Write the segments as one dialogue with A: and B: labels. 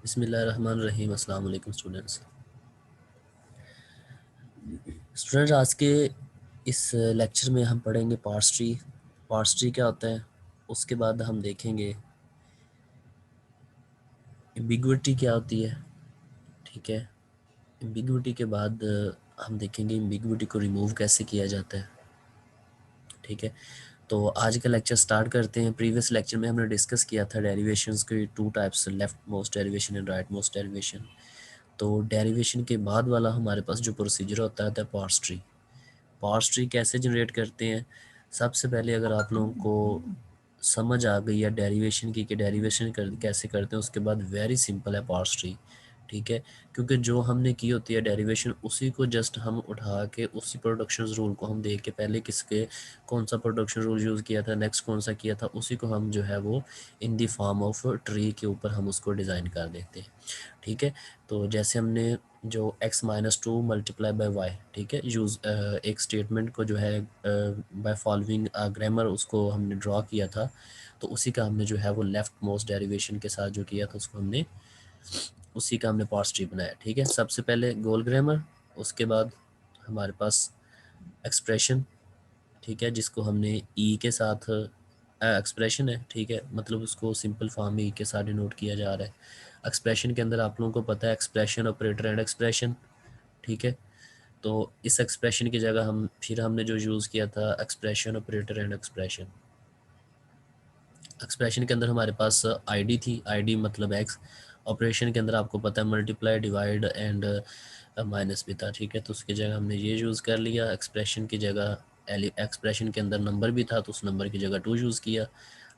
A: बिस्मिल्लाहिर्रहमानिर्रहीम। अस्सलाम वालेकुम स्टूडेंट्स, आज के इस लेक्चर में हम पढ़ेंगे पार्स ट्री। पार्स ट्री क्या होता है, उसके बाद हम देखेंगे एम्बिगुइटी क्या होती है। ठीक है, एम्बिगुइटी के बाद हम देखेंगे एम्बिगुइटी को रिमूव कैसे किया जाता है। ठीक है, तो आज का लेक्चर स्टार्ट करते हैं। प्रीवियस लेक्चर में हमने डिस्कस किया था डेरिवेशंस के two types, left most derivation and right most derivation. तो डेरिवेशन के बाद वाला हमारे पास जो प्रोसीजर होता है पार्स ट्री। पार्स ट्री कैसे जनरेट करते हैं, सबसे पहले अगर आप लोगों को समझ आ गई है डेरिवेशन की कि डेरिवेशन कैसे करते हैं, उसके बाद वेरी सिंपल है पार्स ट्री। ठीक है, क्योंकि जो हमने की होती है डेरिवेशन, उसी को जस्ट हम उठा के उसी प्रोडक्शन रूल को हम देख के पहले किसके कौन सा प्रोडक्शन रूल यूज़ किया था, नेक्स्ट कौन सा किया था, उसी को हम जो है वो इन दी फॉर्म ऑफ ट्री के ऊपर हम उसको डिज़ाइन कर देते हैं। ठीक है, तो जैसे हमने जो x-2 मल्टीप्लाई बाय y, ठीक है, यूज़ एक स्टेटमेंट को जो है बाय फॉलोइंग ग्रामर उसको हमने ड्रॉ किया था, तो उसी का हमने जो है वो लेफ्ट मोस्ट डेरिवेशन के साथ जो किया था उसको हमने उसी का हमने पार्स ट्री बनाया। ठीक है, सबसे पहले गोल ग्रामर, उसके बाद हमारे पास एक्सप्रेशन। ठीक है, जिसको हमने ई के साथ एक्सप्रेशन है, ठीक है, मतलब उसको सिंपल फॉर्म में ई के साथ डिनोट किया जा रहा है। एक्सप्रेशन के अंदर आप लोगों को पता है एक्सप्रेशन, ऑपरेटर एंड एक्सप्रेशन। ठीक है, तो इस एक्सप्रेशन की जगह हमने जो यूज़ किया था expression, operator and expression. Expression के अंदर हमारे पास आईडी थी, आईडी मतलब एक्स। ऑपरेशन के अंदर आपको पता है मल्टीप्लाई, डिवाइड एंड माइनस भी था। ठीक है, तो उसकी जगह हमने ये यूज़ कर लिया। एक्सप्रेशन की जगह एक्सप्रेशन के अंदर नंबर भी था, तो उस नंबर की जगह 2 यूज़ किया।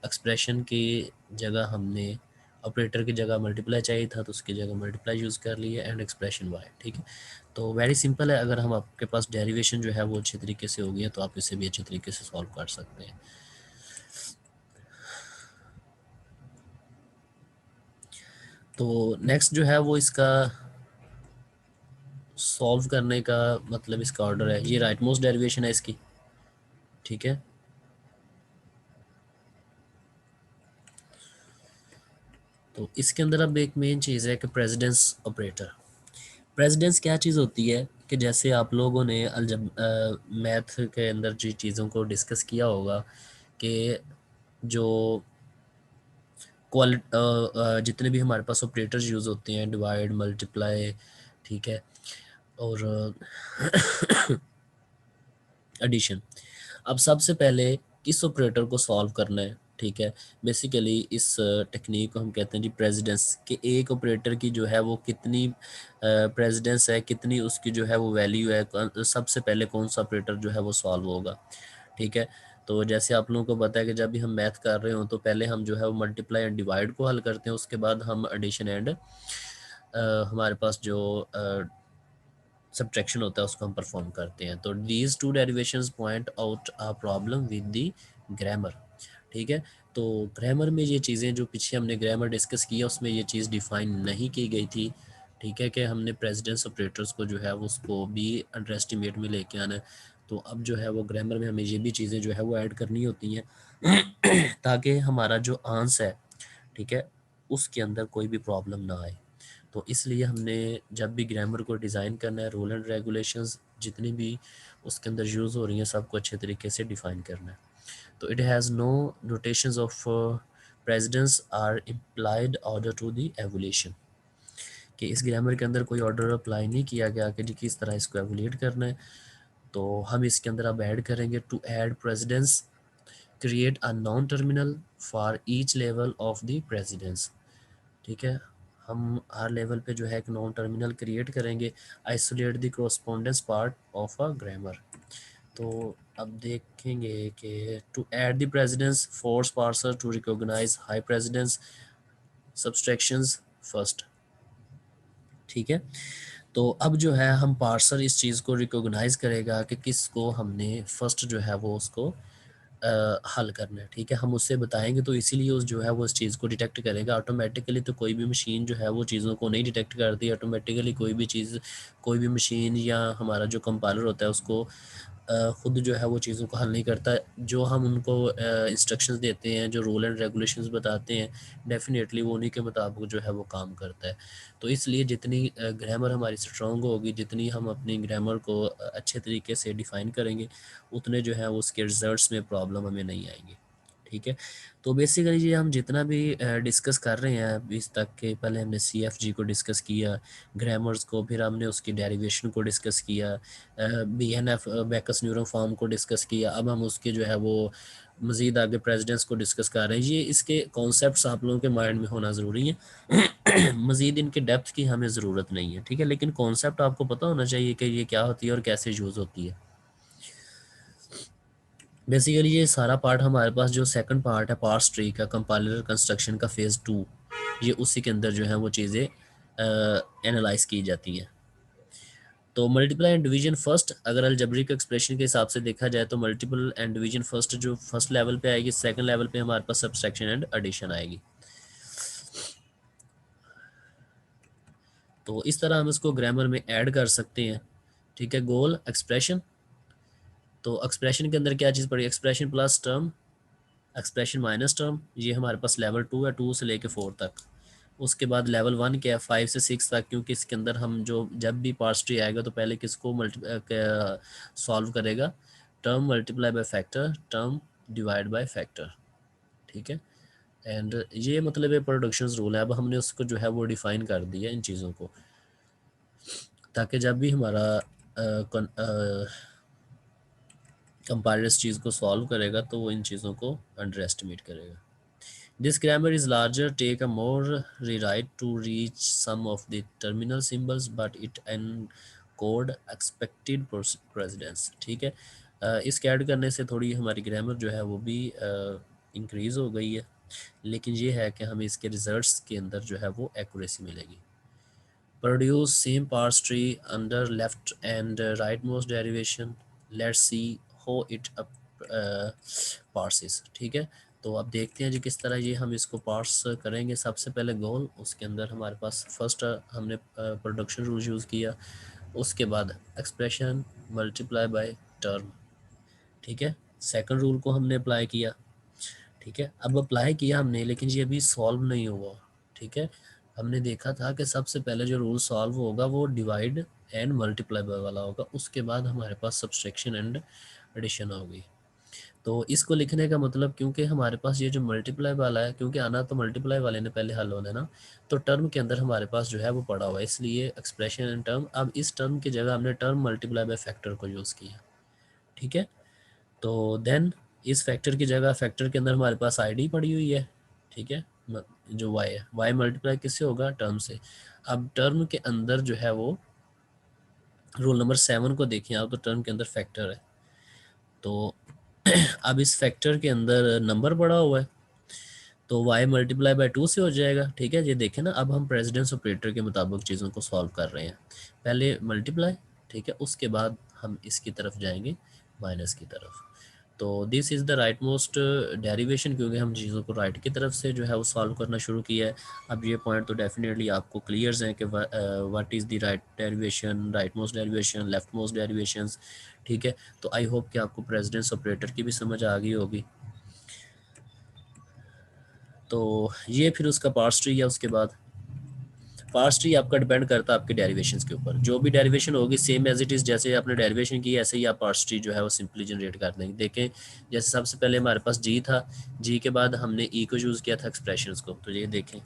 A: एक्सप्रेशन की जगह हमने ऑपरेटर की जगह मल्टीप्लाई चाहिए था, तो उसकी जगह मल्टीप्लाई यूज़ कर लिया एंड एक्सप्रेशन वाई। ठीक है, तो वेरी सिंपल है। अगर हम आपके पास डेरिवेशन जो है वो अच्छे तरीके से हो गई है, तो आप इसे भी अच्छे तरीके से सॉल्व कर सकते हैं। तो नेक्स्ट जो है वो इसका सॉल्व करने का मतलब इसका ऑर्डर है, ये राइट मोस्ट डेरिवेशन है इसकी। ठीक है, तो इसके अंदर अब एक मेन चीज़ है कि प्रेसिडेंस ऑपरेटर। प्रेसिडेंस क्या चीज़ होती है कि जैसे आप लोगों ने अलजब मैथ के अंदर जी चीज़ों को डिस्कस किया होगा कि जो जितने भी हमारे पास ऑपरेटर्स यूज़ होते हैं, डिवाइड, मल्टीप्लाई, ठीक है, और एडिशन। अब सबसे पहले किस ऑपरेटर को सॉल्व करना है। ठीक है, बेसिकली इस टेक्निक को हम कहते हैं जी प्रेसिडेंस, कि एक ऑपरेटर की जो है वो कितनी प्रेसिडेंस है, कितनी उसकी जो है वो वैल्यू है, सबसे पहले कौन सा ऑपरेटर जो है वो सॉल्व होगा। ठीक है, तो जैसे आप लोगों को पता है कि जब भी हम मैथ कर रहे हो तो पहले हम जो है वो मल्टीप्लाई एंड डिवाइड को हल करते हैं, उसके बाद हम एडिशन एंड हमारे पास जो सब्ट्रैक्शन होता है उसको हम परफॉर्म करते हैं। तो these two derivations point out a problem with the grammar. ठीक है, तो ग्रामर में ये चीज़ें जो पीछे हमने ग्रामर डिस्कस किया उसमें ये चीज़ डिफाइन नहीं की गई थी। ठीक है, कि हमने प्रेसिडेंस ऑपरेटर्स को जो है वो उसको भी अंडर एस्टिमेट में लेके आना है। तो अब जो है वो ग्रामर में हमें ये भी चीज़ें जो है वो ऐड करनी होती हैं ताकि हमारा जो आंसर है, ठीक है, उसके अंदर कोई भी प्रॉब्लम ना आए। तो इसलिए हमने जब भी ग्रामर को डिज़ाइन करना है, रूल एंड रेगुलेशंस जितनी भी उसके अंदर यूज़ हो रही हैं सबको अच्छे तरीके से डिफ़ाइन करना है। तो it has no notations of precedence or implied order to the evolution, कि इस ग्रामर के अंदर कोई ऑर्डर अप्लाई नहीं किया गया कि जी किस तरह इसको एवोल्यूट करना है। तो हम इसके अंदर अब ऐड करेंगे to add precedence, create a non terminal for each level of the precedence. ठीक है, हम हर लेवल पे जो है एक नॉन टर्मिनल क्रिएट करेंगे, isolate the correspondence part of a grammar. तो अब देखेंगे कि to add the precedence force parser to recognize high precedence subtractions first. ठीक है, तो अब जो है हम पार्सर इस चीज़ को रिकॉग्नाइज करेगा कि किसको हमने फर्स्ट जो है वो उसको हल करना है। ठीक है, हम उससे बताएंगे तो इसीलिए उस जो है वो इस चीज़ को डिटेक्ट करेगा ऑटोमेटिकली। तो कोई भी मशीन जो है वो चीज़ों को नहीं डिटेक्ट करती ऑटोमेटिकली, कोई भी चीज़, कोई भी मशीन या हमारा जो कंपाइलर होता है उसको ख़ुद जो है वो चीज़ों को हल नहीं करता। जो हम उनको इंस्ट्रक्शंस देते हैं, जो रूल एंड रेगुलेशंस बताते हैं, डेफ़िनेटली वो उन्हीं के मुताबिक जो है वो काम करता है। तो इसलिए जितनी ग्रामर हमारी स्ट्रॉन्ग होगी, जितनी हम अपनी ग्रामर को अच्छे तरीके से डिफ़ाइन करेंगे, उतने जो है उसके रिज़ल्ट्स में प्रॉब्लम हमें नहीं आएँगी। ठीक है? तो बेसिकली ये हम जितना भी डिस्कस कर रहे हैं अभी तक के, पहले हमने सीएफजी को डिस्कस किया, ग्रामर्स को, फिर हमने उसकी डेरिवेशन को डिस्कस किया, बीएनएफ बैकस न्यूरम फॉर्म को डिस्कस किया, अब हम उसके जो है वो मज़ीद आगे प्रेसिडेंट्स को डिस्कस कर रहे हैं। ये इसके कॉन्सेप्ट्स आप लोगों के माइंड में होना ज़रूरी है। मज़ीद इनके डेप्थ की हमें ज़रूरत नहीं है, ठीक है, लेकिन कॉन्सेप्ट आपको पता होना चाहिए कि ये क्या होती है और कैसे यूज़ होती है। बेसिकली ये सारा पार्ट हमारे पास जो सेकंड पार्ट है पार्स ट्री का, कंपाइलर कंस्ट्रक्शन का फेज़ 2, ये उसी के अंदर जो है वो चीज़ें एनालाइज की जाती हैं। तो मल्टीप्लाई एंड डिवीजन फर्स्ट, अगर अलजेब्रिक एक्सप्रेशन के हिसाब से देखा जाए तो मल्टीपल एंड डिवीजन फर्स्ट जो फर्स्ट लेवल पे आएगी, सेकंड लेवल पे हमारे पास सब्सट्रैक्शन एंड एडिशन आएगी। तो इस तरह हम इसको ग्रामर में ऐड कर सकते हैं। ठीक है, गोल एक्सप्रेशन, तो एक्सप्रेशन के अंदर क्या चीज़ पड़ी, expression plus term, expression minus term, ये हमारे पास लेवल 2 है, 2 से लेके 4 तक। उसके बाद लेवल 1 क्या है, 5 से 6 तक, क्योंकि इसके अंदर हम जो जब भी पार्स ट्री आएगा तो पहले किसको सॉल्व करेगा, term multiply by factor, term divide by factor. ठीक है, एंड ये मतलब है प्रोडक्शन रूल है। अब हमने उसको जो है वो डिफाइन कर दिया इन चीज़ों को, ताकि जब भी हमारा कंपाइलर इस चीज़ को सॉल्व करेगा तो वो इन चीज़ों को अंडर एस्टिमेट करेगा। This grammar is larger, take a more rewrite to reach some of the terminal symbols, but it encode expected precedence। ठीक है, इसके ऐड करने से थोड़ी हमारी ग्रामर जो है वो भी इंक्रीज़ हो गई है, लेकिन ये है कि हमें इसके रिजल्ट्स के अंदर जो है वो एक्यूरेसी मिलेगी। Produce same parse tree under left and rightmost derivation. Let's see how it parses। ठीक है, तो अब देखते हैं जी किस तरह ये हम इसको पार्स करेंगे। सबसे पहले गोल, उसके अंदर हमारे पास फर्स्ट हमने प्रोडक्शन रूल यूज़ किया, उसके बाद एक्सप्रेशन मल्टीप्लाई बाय टर्म। ठीक है, सेकंड रूल को हमने अप्लाई किया। ठीक है, अब अप्लाई किया हमने, लेकिन ये अभी सॉल्व नहीं हुआ। ठीक है, हमने देखा था कि सबसे पहले जो रूल सॉल्व होगा वो डिवाइड एंड मल्टीप्लाई वाला होगा, उसके बाद हमारे पास सब्सट्रैक्शन एंड एडिशन होगी। तो इसको लिखने का मतलब, क्योंकि हमारे पास ये जो मल्टीप्लाई वाला है, क्योंकि आना तो मल्टीप्लाई वाले ने पहले हल होना है ना, तो टर्म के अंदर हमारे पास जो है वो पड़ा हुआ है, इसलिए एक्सप्रेशन एंड टर्म। अब इस टर्म की जगह हमने टर्म मल्टीप्लाई बाय फैक्टर को यूज़ किया। ठीक है, तो देन इस फैक्टर की जगह फैक्टर के अंदर हमारे पास आईडी पड़ी हुई है। ठीक है, जो वाई है, वाई मल्टीप्लाई किससे होगा, टर्म से। अब टर्म के अंदर जो है वो रूल नंबर 7 को देखें आप, तो टर्म के अंदर फैक्टर है, तो अब इस फैक्टर के अंदर नंबर पड़ा हुआ है, तो y मल्टीप्लाई बाय 2 से हो जाएगा। ठीक है, ये देखें ना, अब हम प्रेसिडेंस ऑपरेटर के मुताबिक चीज़ों को सॉल्व कर रहे हैं। पहले मल्टीप्लाई, ठीक है, उसके बाद हम इसकी तरफ जाएंगे, माइनस की तरफ। तो this is the right most derivation, क्योंकि हम चीज़ों को राइट की तरफ से जो है वो सॉल्व करना शुरू किया है। अब ये पॉइंट तो डेफिनेटली आपको क्लियर्स हैं कि what is the right derivation, right most derivation, left most derivations. ठीक है, तो आई होप कि आपको प्रेसिडेंस ऑपरेटर की भी समझ आ गई होगी। तो ये फिर उसका पार्स ट्री है। उसके बाद पार्स ट्री आपका डिपेंड करता है आपके डेरिवेशंस के ऊपर, जो भी डेरिवेशन होगी सेम एज इट इज़, जैसे आपने डेरिवेशन की ऐसे ही आप पार्स ट्री जो है वो सिंपली जनरेट कर देंगे। देखें, जैसे सबसे पहले हमारे पास जी था, जी के बाद हमने ई को यूज़ किया था एक्सप्रेशंस को, तो ये देखें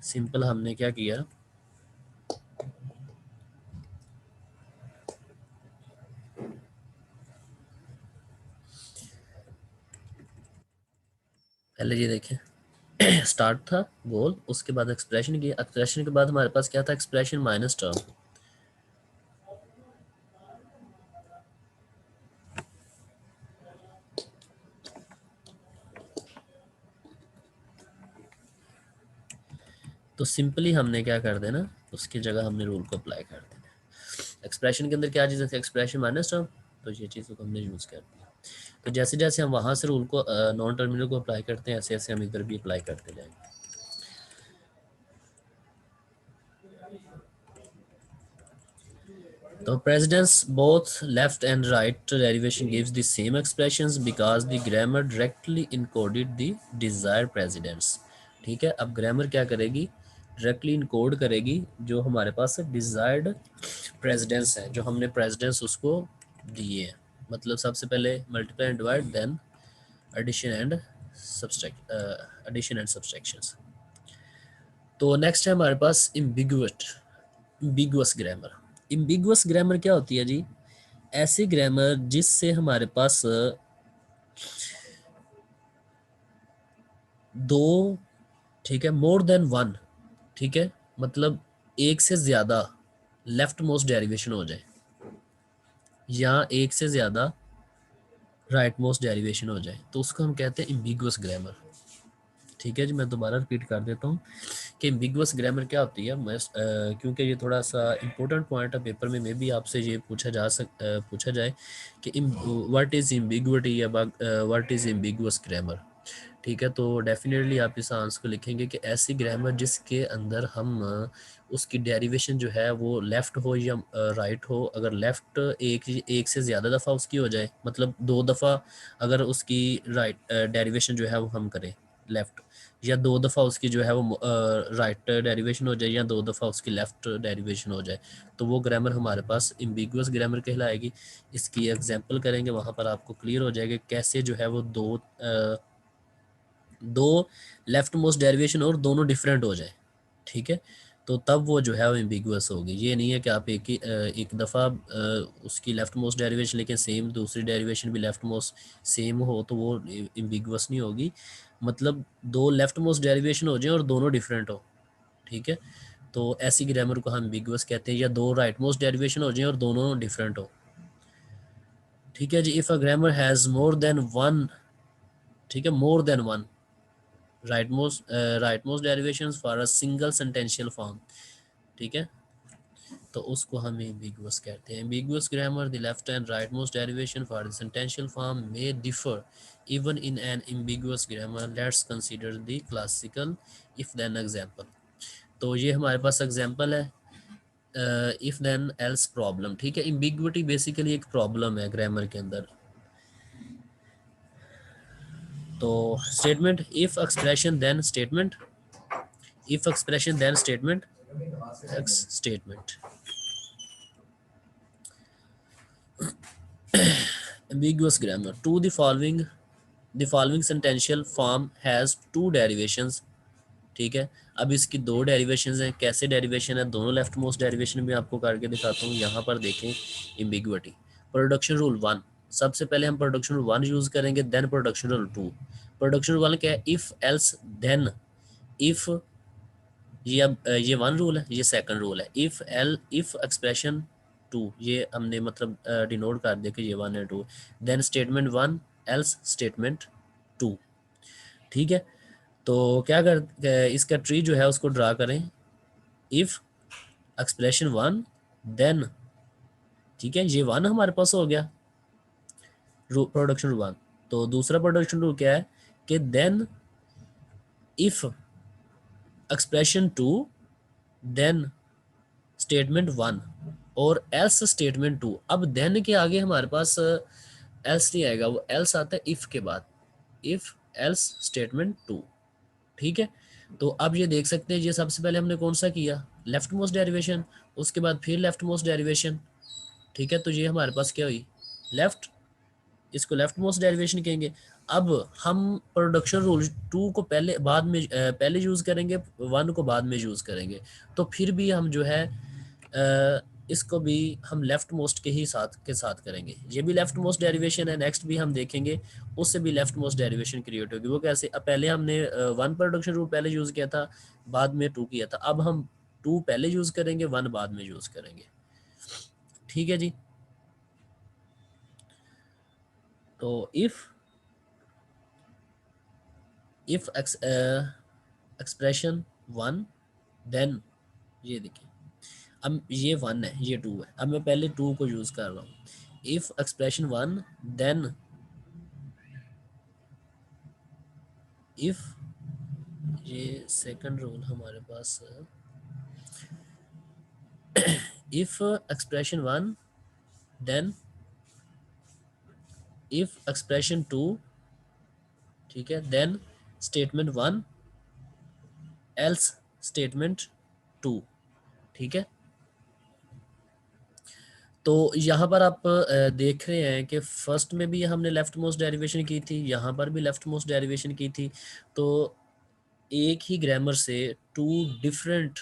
A: सिंपल हमने क्या किया, पहले ये देखें स्टार्ट था गोल, उसके बाद एक्सप्रेशन किया, एक्सप्रेशन के बाद हमारे पास क्या था, एक्सप्रेशन माइनस टर्म। तो सिंपली हमने क्या कर देना, उसकी जगह हमने रूल को अप्लाई कर देना। एक्सप्रेशन के अंदर क्या चीज़ थी, एक्सप्रेशन माइनस टर्म, तो ये चीज़ों को हमने यूज़ कर दिया। तो जैसे जैसे हम वहाँ से रूल को नॉन टर्मिनल को अप्लाई करते हैं, ऐसे ऐसे हम इधर भी अप्लाई करते जाएंगे। तो presidents both left and right derivation gives the same expressions because the grammar directly encoded the desired presidents. ठीक है, अब ग्रामर क्या करेगी, डायरेक्टली इनकोड करेगी जो हमारे पास डिजायर्ड प्रेसिडेंस है, जो हमने प्रेसिडेंस उसको दिए हैं। मतलब सबसे पहले multiply and divide, then addition and subtractions. तो नेक्स्ट है हमारे पास इम्बिगुअस ग्रामर। इम्बिगुअस ग्रामर क्या होती है जी, ऐसी ग्रामर जिससे हमारे पास दो, ठीक है, मोर देन वन, ठीक है, मतलब एक से ज्यादा लेफ्ट मोस्ट डेरिवेशन हो जाए या एक से ज्यादा राइट मोस्ट डेरिवेशन हो जाए, तो उसको हम कहते हैं इम्बिगुअस ग्रामर। ठीक है जी, मैं दोबारा रिपीट कर देता हूँ कि एम्बिगुअस ग्रामर क्या होती है। मैं क्योंकि ये थोड़ा सा इंपॉर्टेंट पॉइंट है, पेपर में भी आपसे ये पूछा जाए कि व्हाट इज़ एम्बिगुइटी या व्हाट इज़ एम्बिगुअस ग्रामर। ठीक है, तो डेफिनेटली आप इस आंसर को लिखेंगे कि ऐसी ग्रामर जिसके अंदर हम उसकी डेरिवेशन जो है वो लेफ़्ट हो या राइट हो। अगर लेफ़्ट एक से ज़्यादा दफ़ा उसकी हो जाए, मतलब दो दफ़ा अगर उसकी राइट डेरिवेशन जो है वो हम करें लेफ़्ट, या दो दफ़ा उसकी जो है वो राइट डेरिवेशन हो जाए, या दो दफ़ा उसकी लेफ़्ट डेरिवेशन हो जाए, तो वो ग्रामर हमारे पास एम्बिगुअस ग्रामर कहलाएगी। इसकी एग्जांपल करेंगे, वहाँ पर आपको क्लियर हो जाएगा कैसे जो है वो दो लेफ्ट मोस्ट डेरिवेशन और दोनों डिफरेंट हो जाए। ठीक है, तो तब वो जो है वो एम्बिगुअस होगी। ये नहीं है कि आप एक दफ़ा उसकी लेफ्ट मोस्ट डेरिवेशन लेकिन सेम दूसरी डेरिवेशन भी लेफ्ट मोस्ट सेम हो तो वो एम्बिगुअस नहीं होगी। मतलब दो लेफ्ट मोस्ट डेरिवेशन हो जाए और दोनों डिफरेंट हो, ठीक है, तो ऐसी ग्रामर को हम एम्बिगुअस कहते हैं। या दो राइट मोस्ट डेरिवेशन हो जाए और दोनों डिफरेंट हो। ठीक है जी, if a grammar has more than one, ठीक है, more than one rightmost derivations for a single sentential form, ठीक है, तो उसको हम ambiguous कहते हैं। ambiguous grammar, the left and rightmost derivation for the sentential form may differ even in an ambiguous grammar. Let's consider the classical if then example। तो ये हमारे पास एग्जाम्पल है इफ देन एल्स प्रॉब्लम। ठीक है, ambiguity basically एक problem है grammar के अंदर। तो statement, if expression then statement, if expression then statement, statement। ambiguous grammar, to the following sentential form has two derivations। ठीक है, अब इसकी दो डेरिवेशंस हैं। कैसे डेरिवेशन है, दोनों लेफ्ट मोस्ट डेरिवेशन भी आपको करके दिखाता हूँ। यहाँ पर देखें एम्बिग्युइटी। प्रोडक्शन रूल वन, सबसे पहले हम प्रोडक्शन रूल वन यूज करेंगे, then production rule two. Production rule one क्या है, इफ एल्स देन। इफ ये अब ये वन रूल है, ये सेकंड रूल है। इफ एक्सप्रेशन टू, ये हमने मतलब डिनोट कर दिया कि ये वन है two. Then statement one else statement two. ठीक है, तो क्या कर इसका ट्री जो है उसको ड्रा करें। इफ एक्सप्रेशन वन देन, ठीक है, ये वन हमारे पास हो गया प्रोडक्शन रूल वन। तो दूसरा प्रोडक्शन रूल क्या है कि then if expression two then statement one और एल्स स्टेटमेंट टू। अब देन के आगे हमारे पास एल्स नहीं आएगा, वो एल्स आता है इफ के बाद, इफ एल्स स्टेटमेंट टू। ठीक है, तो अब ये देख सकते हैं, ये सबसे पहले हमने कौन सा किया, लेफ्ट मोस्ट डेरिवेशन, उसके बाद फिर लेफ्ट मोस्ट डेरिवेशन। ठीक है, तो ये हमारे पास क्या हुई, लेफ्ट, इसको लेफ्ट मोस्ट डेरिवेशन कहेंगे। अब हम प्रोडक्शन रूल टू को पहले बाद में पहले यूज़ करेंगे, वन को बाद में यूज़ करेंगे। तो फिर भी हम जो है इसको भी हम लेफ्ट मोस्ट के साथ करेंगे। ये भी लेफ्ट मोस्ट डेरिवेशन है, नेक्स्ट भी हम देखेंगे उससे भी लेफ्ट मोस्ट डेरिवेशन क्रिएट होगी। वो कैसे, अब पहले हमने वन प्रोडक्शन रूल पहले यूज़ किया था, बाद में टू किया था। अब हम टू पहले यूज़ करेंगे, वन बाद में यूज़ करेंगे। ठीक है जी, तो इफ एक्सप्रेशन वन देन, ये देखिए अब ये वन है ये टू है, अब मैं पहले टू को यूज़ कर रहा हूँ। If expression one then if, ये सेकंड रूल हमारे पास if expression one, then if expression two, ठीक है, then statement one, else statement two, ठीक है। तो यहाँ पर आप देख रहे हैं कि फर्स्ट में भी हमने लेफ्ट मोस्ट डेरिवेशन की थी, यहाँ पर भी लेफ्ट मोस्ट डेरिवेशन की थी। तो एक ही ग्रामर से two different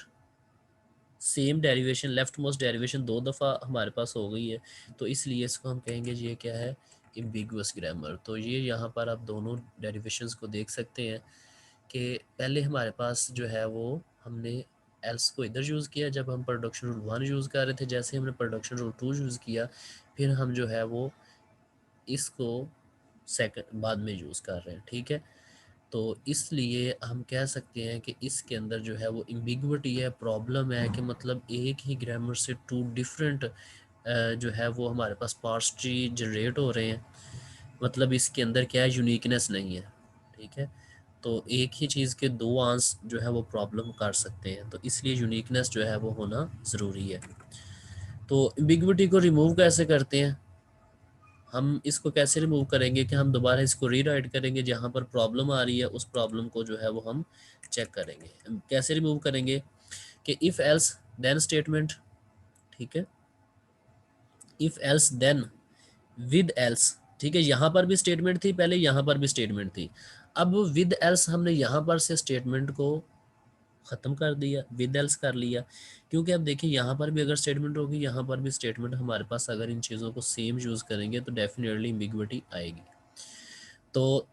A: same derivation, left most derivation दो दफ़ा हमारे पास हो गई है, तो इसलिए इसको हम कहेंगे ये क्या है, एम्बिगुअस ग्रामर। तो ये यहाँ पर आप दोनों डेरिवेशंस को देख सकते हैं कि पहले हमारे पास जो है वो हमने एल्स को इधर यूज़ किया जब हम प्रोडक्शन रूल वन यूज़ कर रहे थे, जैसे हमने प्रोडक्शन रूल टू यूज़ किया फिर हम जो है वो इसको सेकंड बाद में यूज़ कर रहे हैं, ठीक है। तो इसलिए हम कह सकते हैं कि इसके अंदर जो है वो एम्बिगुइटी है, प्रॉब्लम है कि मतलब एक ही ग्रामर से टू डिफरेंट जो है वो हमारे पास पार्स ट्री जनरेट हो रहे हैं, मतलब इसके अंदर क्या है, यूनिकनेस नहीं है, ठीक है। तो एक ही चीज़ के दो आंस जो है वो प्रॉब्लम कर सकते हैं, तो इसलिए यूनिकनेस जो है वो होना ज़रूरी है। तो एम्बिगुइटी को रिमूव कैसे करते हैं, हम इसको कैसे रिमूव करेंगे कि हम दोबारा इसको रीराइट करेंगे, जहाँ पर प्रॉब्लम आ रही है उस प्रॉब्लम को जो है वो हम चेक करेंगे। हम कैसे रिमूव करेंगे कि इफ़ एल्स देन स्टेटमेंट, ठीक है, if else then with else, ठीक है। यहाँ पर भी स्टेटमेंट थी पहले, यहाँ पर भी स्टेटमेंट थी, अब विद एल्स हमने यहाँ पर से स्टेटमेंट को ख़त्म कर दिया, विद एल्स कर लिया, क्योंकि अब देखिए यहाँ पर भी अगर स्टेटमेंट होगी, यहाँ पर भी स्टेटमेंट हमारे पास, अगर इन चीज़ों को सेम यूज़ करेंगे तो डेफिनेटली एम्बिगुइटी आएगी। तो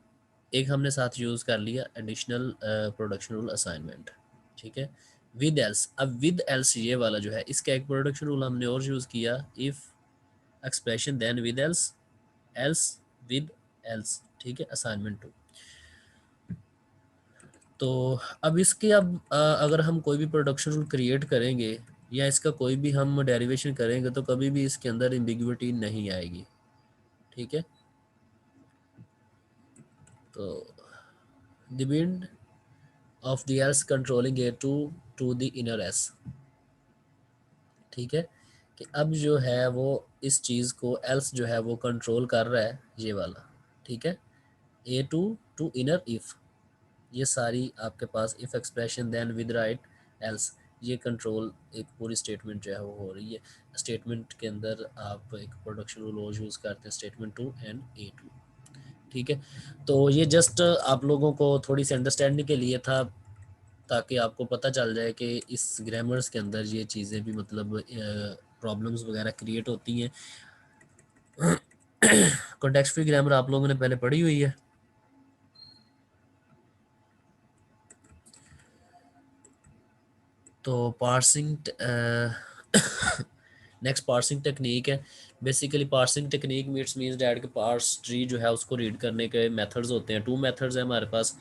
A: एक हमने साथ यूज़ कर लिया एडिशनल प्रोडक्शन रूल असाइनमेंट, ठीक है, विद एल्स। अब विद एल्स ये वाला जो है इसका एक प्रोडक्शन रूल हमने और यूज़ किया, if expression then with else, else with else, ठीक है, असाइनमेंट टू। तो अब इसके अगर हम कोई भी प्रोडक्शन रूल क्रिएट करेंगे या इसका कोई भी हम डेरिवेशन करेंगे तो कभी भी इसके अंदर एम्बिगुइटी नहीं आएगी, ठीक है। तो the wind of the else controlling a to the inner S, ठीक है, कि अब जो है वो इस चीज़ को एल्स जो है वो कंट्रोल कर रहा है, ये वाला, ठीक है, ए टू इनर इफ़, ये सारी आपके पास if expression then with right else, ये कंट्रोल एक पूरी स्टेटमेंट जो है वो हो रही है। स्टेटमेंट के अंदर आप एक प्रोडक्शन रूल यूज़ करते हैं, statement two and A two, ठीक है। तो ये जस्ट आप लोगों को थोड़ी सी अंडरस्टैंडिंग के लिए था, ताकि आपको पता चल जाए कि इस ग्रामर्स के अंदर ये चीज़ें भी मतलब प्रॉब्लम्स वगैरह क्रिएट होती हैं। कॉन्टेक्स्ट फ्री ग्रामर आप लोगों ने पहले पढ़ी हुई है। तो पार्सिंग नेक्स्ट पार्सिंग टेक्निक है। Basically parsing technique means that के पार्स ट्री जो है उसको रीड करने के मेथड्स होते हैं, टू मेथड्स है हमारे पास,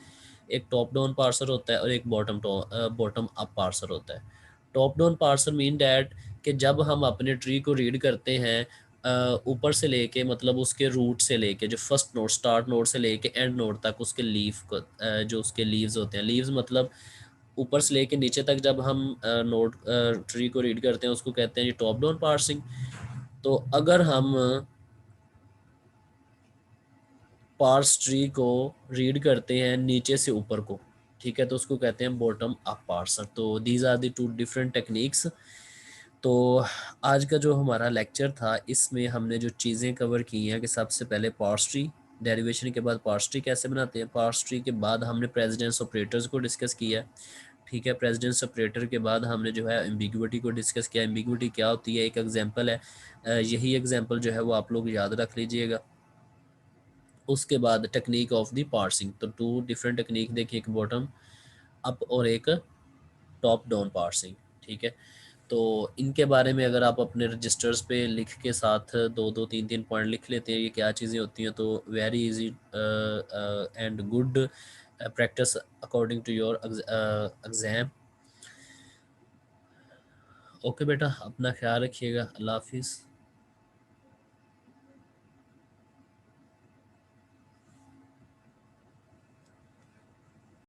A: एक टॉप डाउन पार्सर होता है और एक बॉटम अप पार्सर होता है। Top down parser mean that कि जब हम अपने ट्री को रीड करते हैं ऊपर से लेके, मतलब उसके रूट से लेके, जो फर्स्ट नोड स्टार्ट नोड से लेके एंड नोड तक उसके लीफ को जो उसके लीव्स होते हैं, लीव्स मतलब ऊपर से लेके नीचे तक जब हम नोड ट्री को रीड करते हैं उसको कहते हैं जी टॉप डाउन पार्सिंग। तो अगर हम पार्स ट्री को रीड करते हैं नीचे से ऊपर को, ठीक है, तो उसको कहते हैं बॉटम अप पार्सर। तो these are the two different techniques. तो आज का जो हमारा लेक्चर था इसमें हमने जो चीज़ें कवर की हैं कि सबसे पहले पार्स ट्री, डेरिवेशन के बाद पार्स ट्री कैसे बनाते हैं, पार्स ट्री के बाद हमने प्रेसिडेंस ऑपरेटर्स को डिस्कस किया, ठीक है, प्रेसिडेंस ऑपरेटर के बाद हमने जो है एम्बिगुइटी को डिस्कस किया। एम्बिगुइटी क्या होती है, एक एग्जांपल है, यही एग्जांपल जो है वो आप लोग याद रख लीजिएगा। उसके बाद टेक्निक ऑफ द पार्सिंग, तो टू डिफरेंट टेक्निक देखिए, एक बॉटम अप और एक टॉप डाउन पार्सिंग, ठीक है। तो इनके बारे में अगर आप अपने रजिस्टर्स पे लिख के साथ दो दो तीन तीन पॉइंट लिख लेते हैं ये क्या चीज़ें होती हैं, तो very easy and good practice according to your exam. Okay बेटा, अपना ख्याल रखिएगा, अल्लाह हाफिज़।